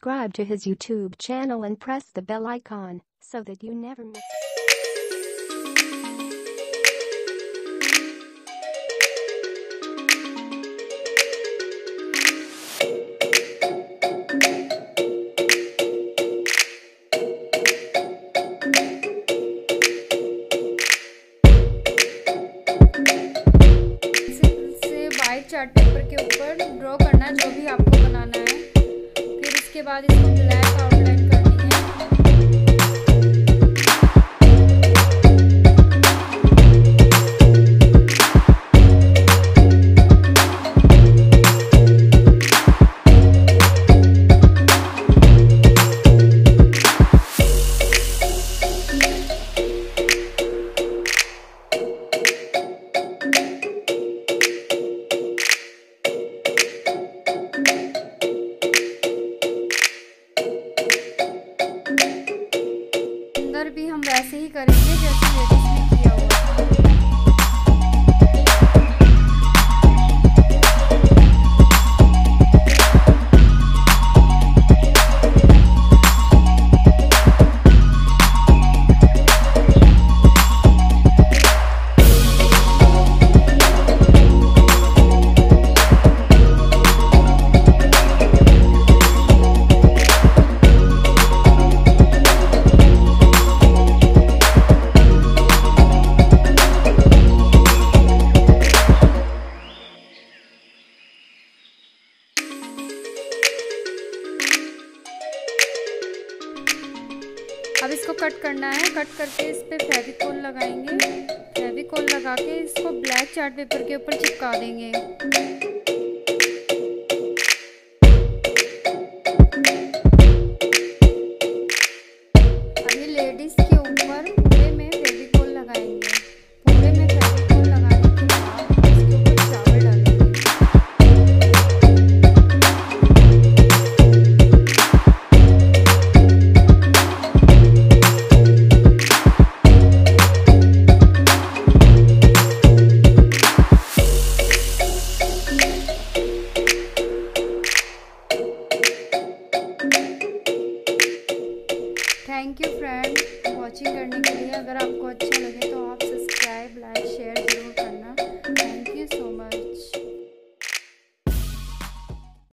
subscribe to his YouTube channel and press the bell icon so that you never miss. Chart paper के ऊपर draw करना है जो भी आपको बनाना है। फिर इसके बाद इसको ब्लैक आउटलाइन करनी है। भी हम वैसे ही करेंगे जैसे लेडीज ने किया हुआ था। अब इसको कट करना है। कट करके इस पे फेविकोल लगाएंगे। फेविकोल लगा के इसको ब्लैक चार्ट पेपर के ऊपर चिपका देंगे। अभी लेडीज के ऊपर पूरे में फेविकोल लगाएंगे। पूरे में फेविकोल लगाने के बाद इसके ऊपर चावल डालेंगे। थैंक यू फ्रेंड वॉचिंग करने के लिए। अगर आपको अच्छा लगे तो आप सब्सक्राइब, लाइक, शेयर जरूर